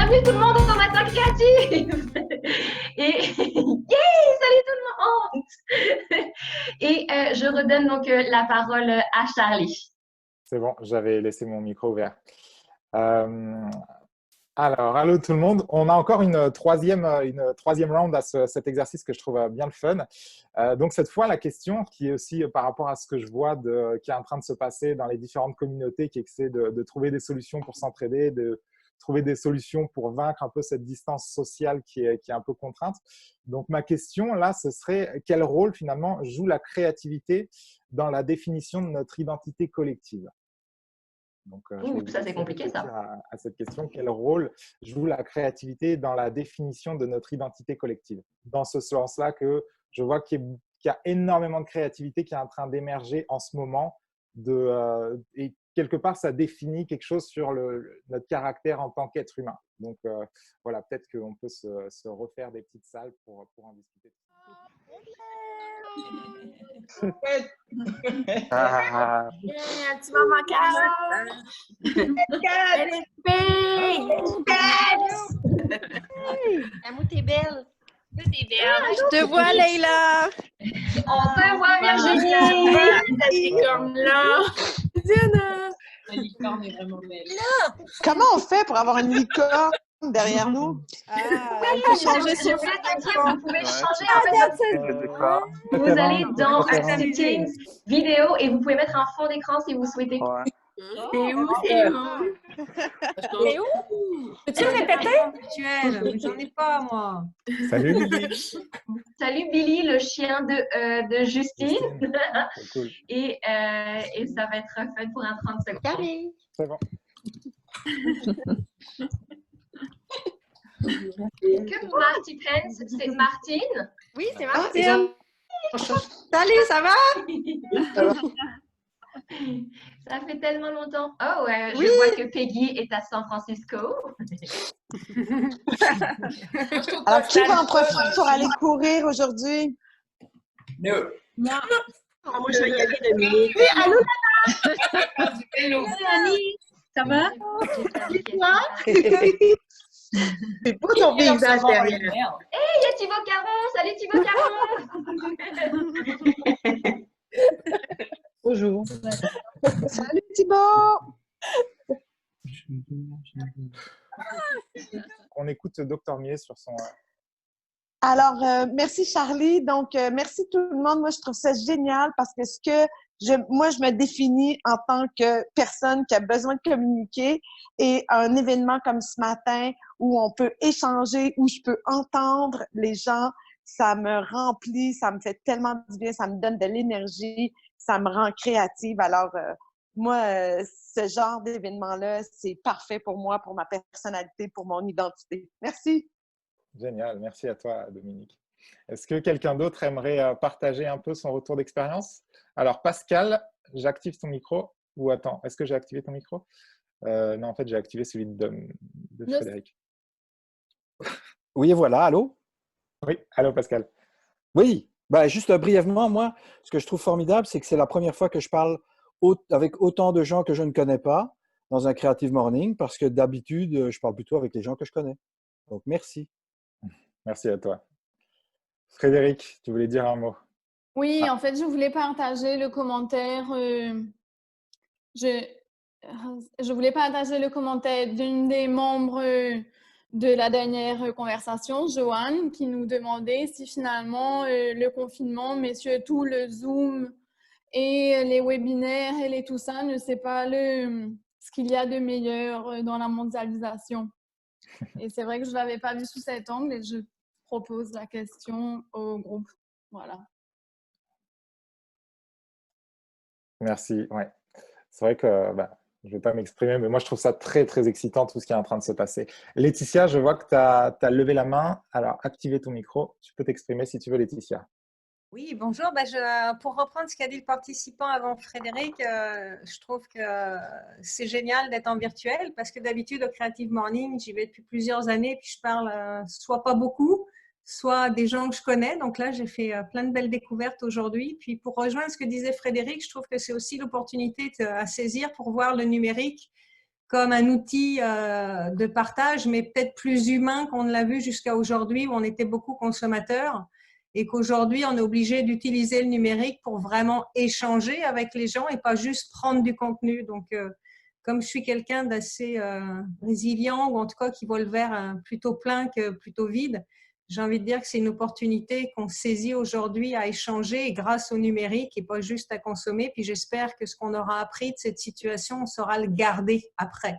Bienvenue tout le monde au matin créatif. Et salut tout le monde. Et je redonne donc la parole à Charlie. C'est bon, j'avais laissé mon micro ouvert. Alors, allô tout le monde. On a encore une troisième round à cet exercice que je trouve bien le fun. Donc cette fois, la question qui est aussi par rapport à ce que je vois qui est en train de se passer dans les différentes communautés qui essaient de trouver des solutions pour s'entraider, de trouver des solutions pour vaincre un peu cette distance sociale qui est un peu contrainte. Donc ma question là, ce serait quel rôle finalement joue la créativité dans la définition de notre identité collective? Donc, ça c'est compliqué ça. À cette question, quel rôle joue la créativité dans la définition de notre identité collective? Dans ce sens-là que je vois qu'il y a énormément de créativité qui est en train d'émerger en ce moment et quelque part ça définit quelque chose sur notre caractère en tant qu'être humain. Donc voilà, peut-être qu'on peut se refaire des petites salles pour en discuter. Un petit moment calme. Amou, t'es belle. Je te vois, Leïla. On te voit, Virginie. Cette licorne-là. Diana. La licorne est vraiment belle. Comment on fait pour avoir une licorne derrière nous? On peut changer son Vous pouvez changer en fait. Vous allez dans Settings, vidéo et vous pouvez mettre un fond d'écran si vous souhaitez. C'est où? Peux-tu le répéter? Virtuel, j'en ai pas, moi. Salut Billy. Salut Billy, le chien de Justine. Cool. Et ça va être fun pour un 30 secondes. Salut. C'est bon. Que Marty pense, c'est Martine. Oui, c'est Martine. Salut, ça va? Ça fait tellement longtemps. Oh, je vois que Peggy est à San Francisco. Alors, qui va en profiter pour aller courir aujourd'hui? Non. Moi, je vais y aller, Dominique. Oui, allô, Hello. Annie, ça va? C'est pas ton paysage derrière. Hey, il y a Thibaut Caron. Salut Thibaut Caron. Bonjour. Salut Thibaut. On écoute Dr Mier sur son... Alors, merci Charlie. Donc, merci tout le monde. Moi, je trouve ça génial parce que moi, je me définis en tant que personne qui a besoin de communiquer et un événement comme ce matin où on peut échanger, où je peux entendre les gens, ça me remplit, ça me fait tellement du bien, ça me donne de l'énergie, ça me rend créative. Alors, moi, ce genre d'événement-là, c'est parfait pour moi, pour ma personnalité, pour mon identité. Merci. Génial, merci à toi Dominique. Est-ce que quelqu'un d'autre aimerait partager un peu son retour d'expérience? Alors Pascal, j'active ton micro. Ou attends, est-ce que j'ai activé ton micro? Non, en fait, j'ai activé celui de Frédéric. Oui, voilà, allô? Oui, allô Pascal. Oui, juste brièvement, moi, ce que je trouve formidable, c'est que c'est la première fois que je parle avec autant de gens que je ne connais pas dans un Creative Morning, parce que d'habitude, je parle plutôt avec les gens que je connais. Donc, merci. Merci à toi. Frédéric, tu voulais dire un mot? Oui, en fait, je voulais partager le commentaire. Je voulais partager le commentaire d'une des membres de la dernière conversation, Joanne, qui nous demandait si finalement le confinement, mais surtout le Zoom et les webinaires et tout ça, ne c'est pas ce qu'il y a de meilleur dans la mondialisation. Et c'est vrai que je ne l'avais pas vu sous cet angle et je propose la question au groupe. Voilà. Merci. Ouais. C'est vrai que je ne vais pas m'exprimer, mais moi, je trouve ça très, très excitant, tout ce qui est en train de se passer. Laetitia, je vois que tu as levé la main. Alors, activez ton micro. Tu peux t'exprimer si tu veux, Laetitia. Oui, bonjour. Pour reprendre ce qu'a dit le participant avant Frédéric, je trouve que c'est génial d'être en virtuel parce que d'habitude, au Creative Morning, j'y vais depuis plusieurs années puis je parle soit pas beaucoup, soit des gens que je connais. Donc là, j'ai fait plein de belles découvertes aujourd'hui. Puis pour rejoindre ce que disait Frédéric, je trouve que c'est aussi l'opportunité à saisir pour voir le numérique comme un outil de partage, mais peut-être plus humain qu'on ne l'a vu jusqu'à aujourd'hui, où on était beaucoup consommateurs et qu'aujourd'hui, on est obligé d'utiliser le numérique pour vraiment échanger avec les gens et pas juste prendre du contenu. Donc, comme je suis quelqu'un d'assez résilient, ou en tout cas qui voit le verre plutôt plein que plutôt vide, j'ai envie de dire que c'est une opportunité qu'on saisit aujourd'hui à échanger grâce au numérique et pas juste à consommer. Puis j'espère que ce qu'on aura appris de cette situation, on saura le garder après.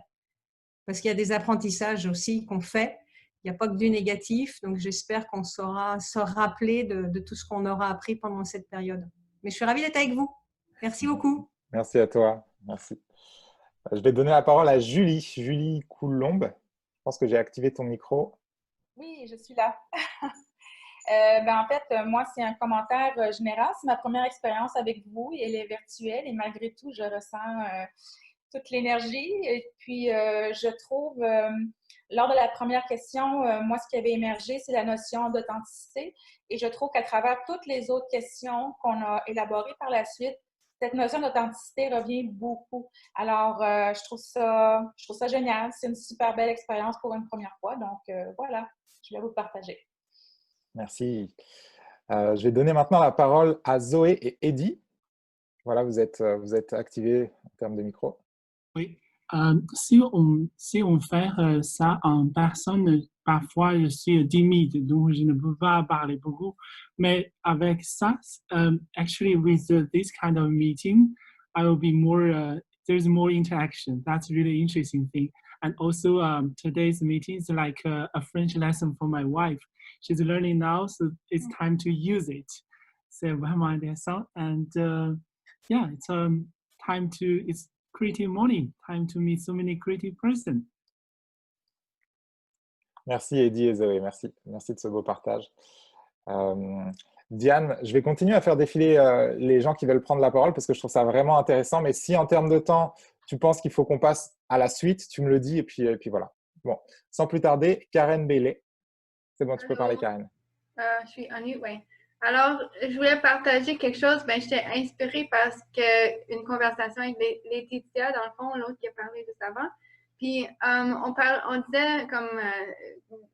Parce qu'il y a des apprentissages aussi qu'on fait. Il n'y a pas que du négatif. Donc j'espère qu'on saura se rappeler de tout ce qu'on aura appris pendant cette période. Mais je suis ravie d'être avec vous. Merci beaucoup. Merci à toi. Merci. Je vais donner la parole à Julie. Julie Coulombe. Je pense que j'ai activé ton micro. Oui, je suis là. En fait, moi, c'est un commentaire général. C'est ma première expérience avec vous et elle est virtuelle et malgré tout, je ressens toute l'énergie. Et puis, je trouve, lors de la première question, moi, ce qui avait émergé, c'est la notion d'authenticité. Et je trouve qu'à travers toutes les autres questions qu'on a élaborées par la suite, cette notion d'authenticité revient beaucoup. Alors, je trouve ça génial. C'est une super belle expérience pour une première fois. Donc, voilà, je vais vous le partager. Merci. Je vais donner maintenant la parole à Zoé et Eddy. Voilà, vous êtes activés en termes de micro. Oui. Si on fait ça en personne, parfois je suis timide, donc je ne peux pas parler beaucoup. Mais avec ça, actually with this kind of meeting, I will be more, there's more interaction. That's really interesting thing. And also today's meeting is like a French lesson for my wife. She's learning now, so it's time to use it. C'est vraiment intéressant. And yeah, it's time to, it's creative morning, time to meet so many creative person. Merci Eddy et Zoé, merci de ce beau partage. Diane, je vais continuer à faire défiler les gens qui veulent prendre la parole parce que je trouve ça vraiment intéressant, mais si en termes de temps, tu penses qu'il faut qu'on passe à la suite, tu me le dis et puis voilà. Bon, sans plus tarder, Karen Bailey. C'est bon, tu peux parler, Karen. Je suis en mute, oui. Alors, je voulais partager quelque chose. J'étais inspirée parce qu'une conversation avec Laetitia, dans le fond, l'autre qui a parlé juste avant. Puis, on disait comme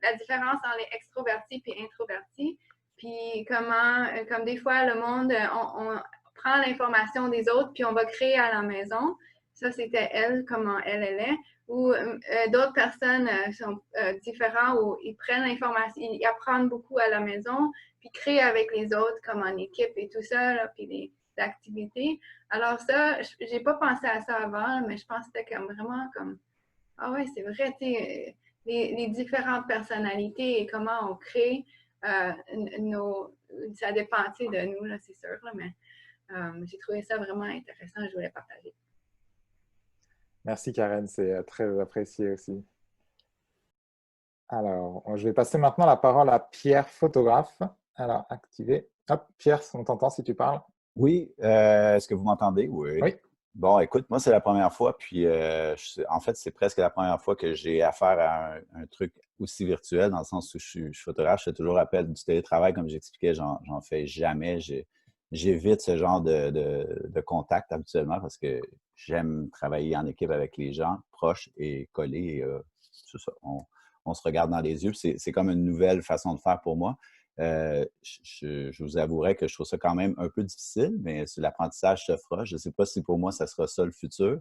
la différence entre les extrovertis et introvertis. Puis, comme des fois, le monde, on prend l'information des autres, puis on va créer à la maison. Ça, c'était elle, comment elle est. Ou d'autres personnes sont différentes, où ils prennent l'information, ils apprennent beaucoup à la maison, puis créent avec les autres, comme en équipe et tout ça, là, puis des activités. Alors ça, j'ai pas pensé à ça avant, mais je pense que c'était comme vraiment comme, ah ouais, c'est vrai, tu sais, les différentes personnalités et comment on crée ça dépend de nous, là, c'est sûr, là, mais j'ai trouvé ça vraiment intéressant, je voulais partager. Merci Karen, c'est très apprécié aussi. Alors, je vais passer maintenant la parole à Pierre, photographe. Alors, activé. Hop, Pierre, on t'entend si tu parles. Oui, est-ce que vous m'entendez? Oui. Oui. Bon, écoute, moi, c'est la première fois, puis en fait, c'est presque la première fois que j'ai affaire à un truc aussi virtuel, dans le sens où je suis photographe. Je fais toujours appel du télétravail, comme j'expliquais, j'en fais jamais. J'évite ce genre de contact habituellement parce que j'aime travailler en équipe avec les gens, proches et collés. C'est ça, on se regarde dans les yeux. C'est comme une nouvelle façon de faire pour moi. Je vous avouerai que je trouve ça quand même un peu difficile, mais l'apprentissage se fera. Je ne sais pas si pour moi, ça sera ça le futur.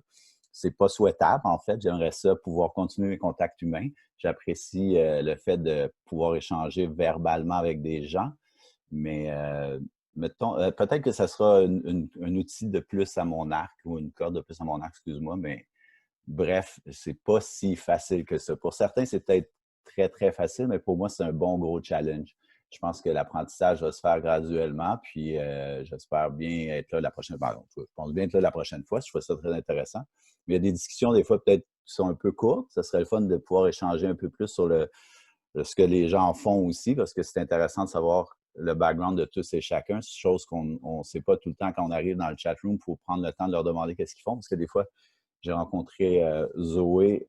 Ce n'est pas souhaitable, en fait. J'aimerais ça pouvoir continuer mes contacts humains. J'apprécie le fait de pouvoir échanger verbalement avec des gens, mais mettons, peut-être que ça sera un outil de plus à mon arc ou une corde de plus à mon arc, excuse-moi, mais bref, c'est pas si facile que ça. Pour certains, c'est peut-être très, très facile, mais pour moi, c'est un bon gros challenge. Je pense que l'apprentissage va se faire graduellement, puis j'espère bien être là la prochaine fois. Je pense bien être là la prochaine fois, je trouve ça très intéressant. Mais il y a des discussions, des fois, peut-être qui sont un peu courtes. Ça serait le fun de pouvoir échanger un peu plus sur ce que les gens font aussi, parce que c'est intéressant de savoir le background de tous et chacun. C'est une chose qu'on ne sait pas tout le temps quand on arrive dans le chat room. Il faut prendre le temps de leur demander qu'est-ce qu'ils font, parce que des fois, j'ai rencontré Zoé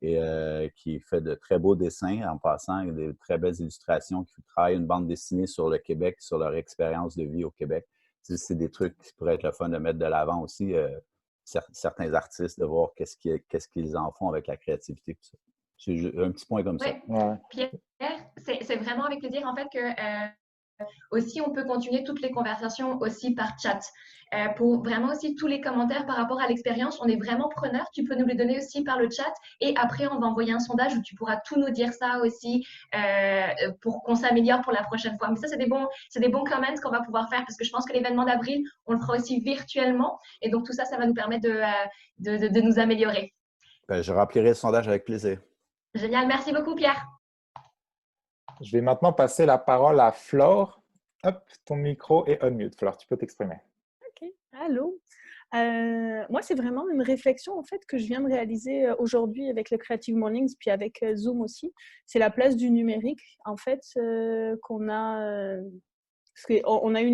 qui fait de très beaux dessins en passant, des très belles illustrations, qui travaillent une bande dessinée sur le Québec, sur leur expérience de vie au Québec. C'est des trucs qui pourraient être le fun de mettre de l'avant aussi. certains artistes, de voir qu'est-ce qu'ils en font avec la créativité. Tout ça. C'est un petit point comme ça. Ouais. Pierre, c'est vraiment avec plaisir en fait que aussi on peut continuer toutes les conversations aussi par chat. Pour vraiment aussi tous les commentaires par rapport à l'expérience, on est vraiment preneur. Tu peux nous les donner aussi par le chat et après on va envoyer un sondage où tu pourras tout nous dire ça aussi pour qu'on s'améliore pour la prochaine fois. Mais ça, c'est des bons comments qu'on va pouvoir faire parce que je pense que l'événement d'avril, on le fera aussi virtuellement et donc tout ça, ça va nous permettre de nous améliorer. Ben, je remplirai le sondage avec plaisir. Génial, merci beaucoup Pierre. Je vais maintenant passer la parole à Flore. Hop, ton micro est unmute. Flore, tu peux t'exprimer. OK. Allô? Moi, c'est vraiment une réflexion en fait que je viens de réaliser aujourd'hui avec le Creative Mornings puis avec Zoom aussi. C'est la place du numérique en fait qu'on a. On a eu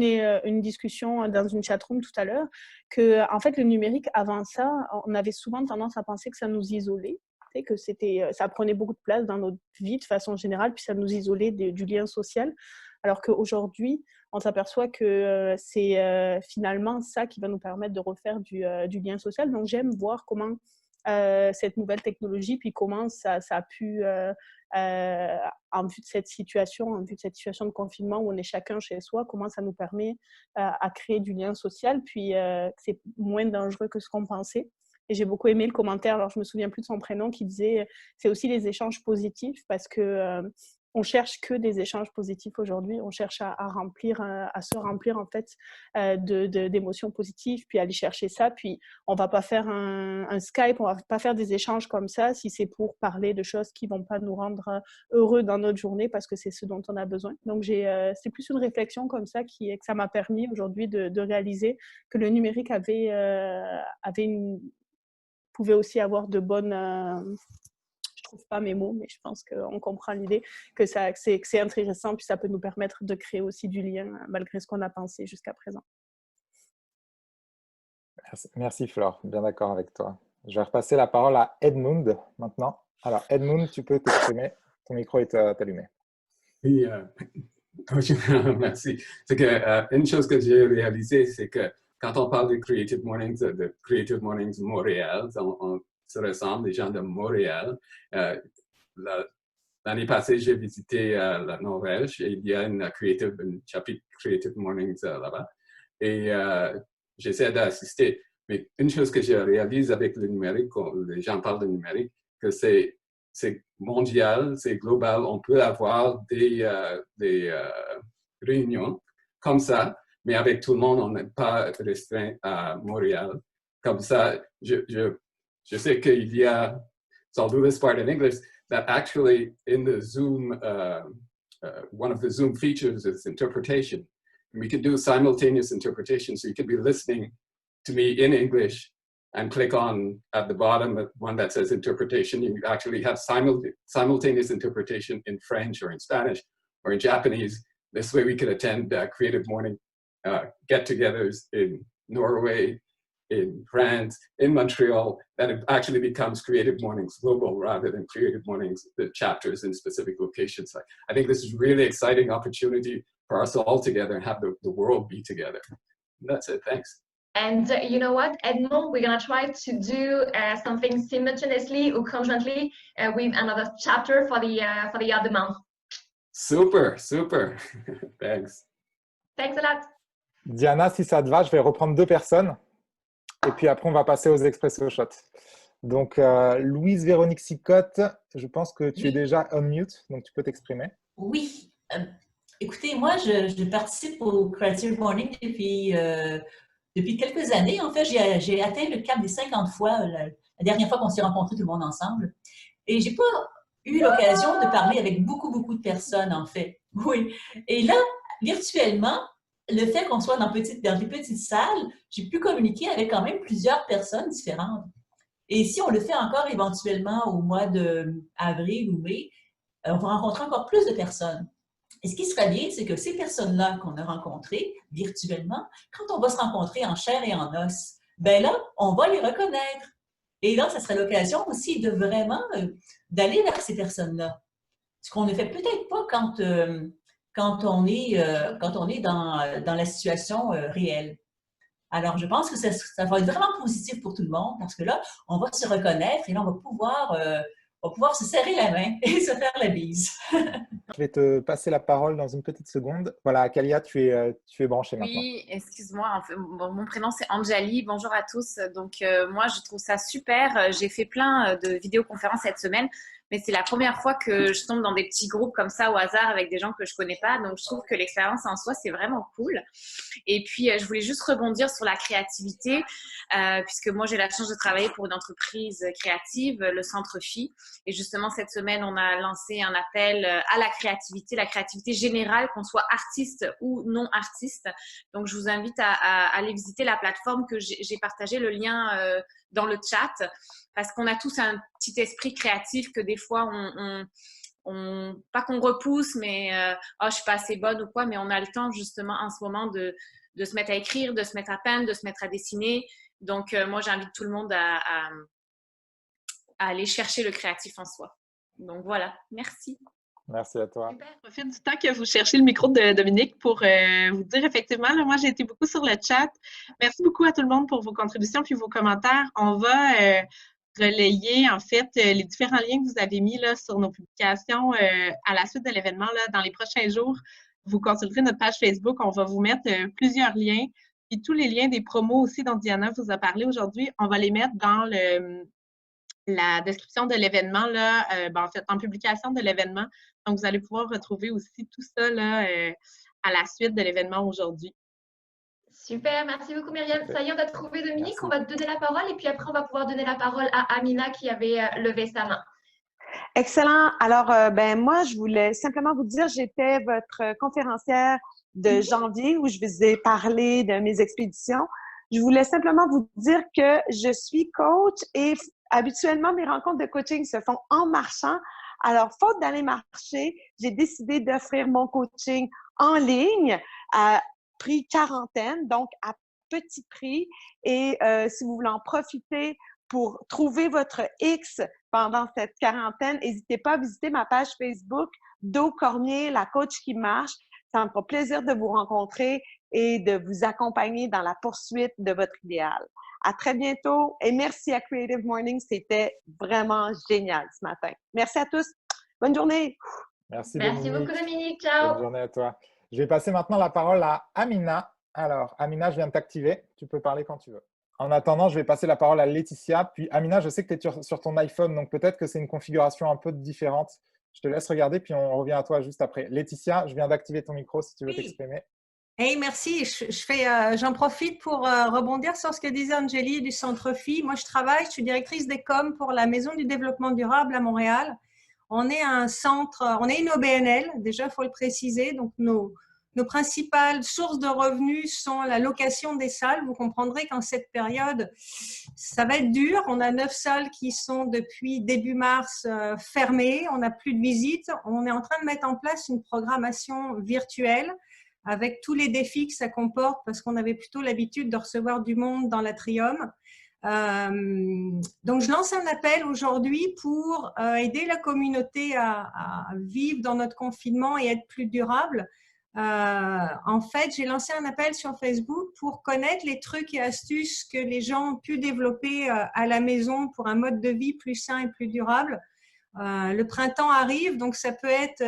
une discussion dans une chatroom tout à l'heure que en fait le numérique avant ça, on avait souvent tendance à penser que ça nous isolait. Que ça prenait beaucoup de place dans notre vie de façon générale, puis ça nous isolait du lien social. Alors qu'aujourd'hui, on s'aperçoit que c'est finalement ça qui va nous permettre de refaire du lien social. Donc, j'aime voir comment cette nouvelle technologie, puis comment ça a pu, en vue de cette situation de confinement où on est chacun chez soi, comment ça nous permet à créer du lien social, puis que c'est moins dangereux que ce qu'on pensait. Et j'ai beaucoup aimé le commentaire, alors je me souviens plus de son prénom, qui disait c'est aussi les échanges positifs parce que on cherche que des échanges positifs aujourd'hui. On cherche à se remplir en fait d'émotions positives, puis aller chercher ça. Puis on va pas faire un Skype, on va pas faire des échanges comme ça si c'est pour parler de choses qui vont pas nous rendre heureux dans notre journée parce que c'est ce dont on a besoin. Donc c'est plus une réflexion comme ça que ça m'a permis aujourd'hui de réaliser que le numérique pouvait aussi avoir de bonnes... je trouve pas mes mots, mais je pense qu'on comprend l'idée que c'est intéressant, puis ça peut nous permettre de créer aussi du lien malgré ce qu'on a pensé jusqu'à présent. Merci Flore, bien d'accord avec toi. Je vais repasser la parole à Edmund maintenant. Alors Edmund, tu peux t'exprimer, ton micro est allumé. Oui, merci. C'est que une chose que j'ai réalisée, c'est que quand on parle de Creative Mornings Montréal, on se ressemble, les gens de Montréal. L'année passée, j'ai visité la Norvège et il y a un chapitre Creative Mornings là-bas. Et j'essaie d'assister. Mais une chose que je réalise avec le numérique, quand les gens parlent de numérique, que c'est mondial, c'est global. On peut avoir des réunions comme ça, mais avec tout le monde, on n'est pas restreint à Montréal. Comme ça, je sais qu'il y a, so I'll do this part in English, that actually in the Zoom, one of the Zoom features is interpretation. And we can do simultaneous interpretation, so you could be listening to me in English and click on at the bottom one that says interpretation. You actually have simultaneous interpretation in French or in Spanish or in Japanese. This way we can attend Creative Morning get-togethers in Norway, in France, in Montreal, that it actually becomes Creative Mornings Global rather than Creative Mornings, the chapters in specific locations. I think this is a really exciting opportunity for us all together and have the world be together. And that's it, thanks. And you know what, Edmond, we're going to try to do something simultaneously or conjointly with another chapter for the other month. Super, super. Thanks. Thanks a lot. Diana, si ça te va, je vais reprendre 2 personnes. Et puis après, on va passer aux Expresso Shots. Donc, Louise-Véronique Sicotte, je pense que tu es déjà on mute, donc tu peux t'exprimer. Oui. Écoutez, moi, je participe au Creative Morning depuis quelques années. En fait, j'ai atteint le cap des 50 fois, la dernière fois qu'on s'est rencontrés tout le monde ensemble. Et je n'ai pas eu l'occasion de parler avec beaucoup de personnes, en fait. Oui. Et là, virtuellement, le fait qu'on soit dans des petites salles, j'ai pu communiquer avec quand même plusieurs personnes différentes. Et si on le fait encore éventuellement au mois d'avril ou mai, on va rencontrer encore plus de personnes. Et ce qui serait bien, c'est que ces personnes-là qu'on a rencontrées virtuellement, quand on va se rencontrer en chair et en os, ben là, on va les reconnaître. Et là, ça serait l'occasion aussi de vraiment d'aller vers ces personnes-là. Ce qu'on ne fait peut-être pas quand on est dans la situation réelle. Alors, je pense que ça va être vraiment positif pour tout le monde parce que là, on va se reconnaître et là, on va pouvoir se serrer la main et se faire la bise. Je vais te passer la parole dans une petite seconde. Voilà, Kalia, tu es branchée maintenant. Oui, excuse-moi. En fait, mon prénom, c'est Anjali. Bonjour à tous. Donc, moi, je trouve ça super. J'ai fait plein de vidéoconférences cette semaine, mais c'est la première fois que je tombe dans des petits groupes comme ça au hasard avec des gens que je connais pas. Donc, je trouve que l'expérience en soi, c'est vraiment cool. Et puis, je voulais juste rebondir sur la créativité, puisque moi, j'ai la chance de travailler pour une entreprise créative, le Centre Phi. Et justement, cette semaine, on a lancé un appel à la créativité générale, qu'on soit artiste ou non artiste. Donc, je vous invite à aller visiter la plateforme que j'ai partagé le lien dans le chat, parce qu'on a tous un petit esprit créatif que des fois, pas qu'on repousse, mais je suis pas assez bonne ou quoi, mais on a le temps justement en ce moment de se mettre à écrire, de se mettre à peindre, de se mettre à dessiner. Donc, moi, j'invite tout le monde à aller chercher le créatif en soi. Donc, voilà. Merci. Merci à toi. Super. Je profite du temps que vous cherchez le micro de Dominique pour vous dire effectivement, là, moi j'ai été beaucoup sur le chat. Merci beaucoup à tout le monde pour vos contributions puis vos commentaires. On va relayer en fait les différents liens que vous avez mis là, sur nos publications à la suite de l'événement. Dans les prochains jours, vous consulterez notre page Facebook. On va vous mettre plusieurs liens. Puis tous les liens des promos aussi dont Diana vous a parlé aujourd'hui, on va les mettre dans la description de l'événement, en fait, en publication de l'événement. Donc, vous allez pouvoir retrouver aussi tout ça là, à la suite de l'événement aujourd'hui. Super, merci beaucoup Myriam. Ça y est, on a trouvé Dominique, on va te donner la parole et puis après, on va pouvoir donner la parole à Amina qui avait levé sa main. Excellent. Alors, moi, je voulais simplement vous dire, j'étais votre conférencière de janvier où je vous ai parlé de mes expéditions. Je voulais simplement vous dire que je suis coach et habituellement, mes rencontres de coaching se font en marchant. Alors, faute d'aller marcher, j'ai décidé d'offrir mon coaching en ligne à prix quarantaine, donc à petit prix. Et si vous voulez en profiter pour trouver votre X pendant cette quarantaine, n'hésitez pas à visiter ma page Facebook, Do Cormier, la coach qui marche. Ça me fera plaisir de vous rencontrer et de vous accompagner dans la poursuite de votre idéal. À très bientôt et merci à Creative Morning. C'était vraiment génial ce matin. Merci à tous. Bonne journée. Merci beaucoup, Dominique. Ciao. Bonne journée à toi. Je vais passer maintenant la parole à Amina. Alors, Amina, je viens de t'activer. Tu peux parler quand tu veux. En attendant, je vais passer la parole à Laetitia. Puis Amina, je sais que tu es sur ton iPhone, donc peut-être que c'est une configuration un peu différente. Je te laisse regarder, puis on revient à toi juste après. Laetitia, je viens d'activer ton micro si tu veux t'exprimer. Hey, merci. J'en profite pour rebondir sur ce que disait Angélie du Centre Phi. Moi, je suis directrice des coms pour la Maison du développement durable à Montréal. On est un centre, on est une OBNL, déjà, il faut le préciser. Donc, nos principales sources de revenus sont la location des salles. Vous comprendrez qu'en cette période, ça va être dur. On a 9 salles qui sont depuis début mars fermées. On n'a plus de visites. On est en train de mettre en place une programmation virtuelle avec tous les défis que ça comporte parce qu'on avait plutôt l'habitude de recevoir du monde dans l'Atrium. Donc, je lance un appel aujourd'hui pour aider la communauté à vivre dans notre confinement et être plus durable. En fait, j'ai lancé un appel sur Facebook pour connaître les trucs et astuces que les gens ont pu développer à la maison pour un mode de vie plus sain et plus durable. Le printemps arrive, donc ça peut être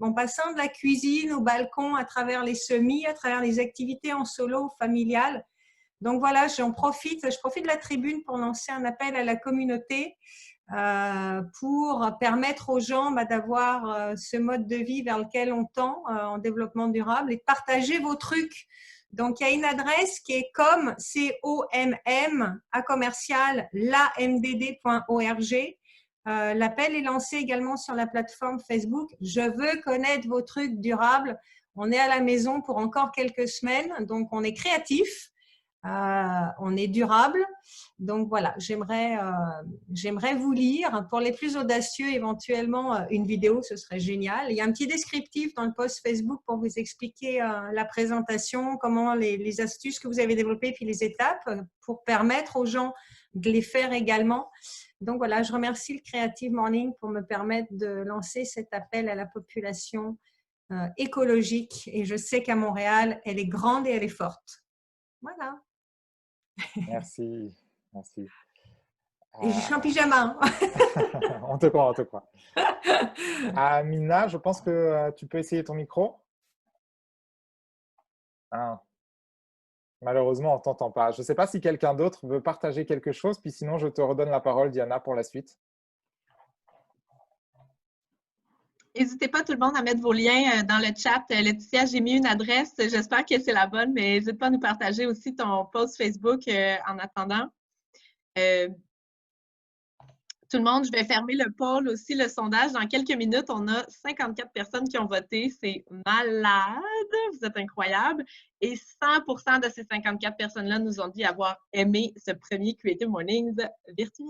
en passant de la cuisine au balcon, à travers les semis, à travers les activités en solo ou familiales. Donc voilà, je profite de la tribune pour lancer un appel à la communauté pour permettre aux gens d'avoir ce mode de vie vers lequel on tend en développement durable et de partager vos trucs. Donc, il y a une adresse qui est lamdd.org. L'appel est lancé également sur la plateforme Facebook. Je veux connaître vos trucs durables. On est à la maison pour encore quelques semaines, donc on est créatif, on est durable. Donc voilà, j'aimerais vous lire. Pour les plus audacieux, éventuellement une vidéo, ce serait génial. Il y a un petit descriptif dans le post Facebook pour vous expliquer la présentation, comment les astuces que vous avez développées, puis les étapes pour permettre aux gens de les faire également. Donc voilà, je remercie le Creative Morning pour me permettre de lancer cet appel à la population écologique. Et je sais qu'à Montréal, elle est grande et elle est forte. Voilà. Merci. Merci. Et je suis en pyjama. On te croit, on te croit. Mina, je pense que tu peux essayer ton micro. Ah. Malheureusement, on ne t'entend pas. Je ne sais pas si quelqu'un d'autre veut partager quelque chose, puis sinon, je te redonne la parole, Diana, pour la suite. N'hésitez pas tout le monde à mettre vos liens dans le chat. Laetitia, j'ai mis une adresse. J'espère que c'est la bonne, mais n'hésite pas à nous partager aussi ton post Facebook en attendant. Tout le monde, je vais fermer le poll aussi, le sondage. Dans quelques minutes, on a 54 personnes qui ont voté. C'est malade! Vous êtes incroyables. Et 100% de ces 54 personnes-là nous ont dit avoir aimé ce premier Creative Mornings virtuel.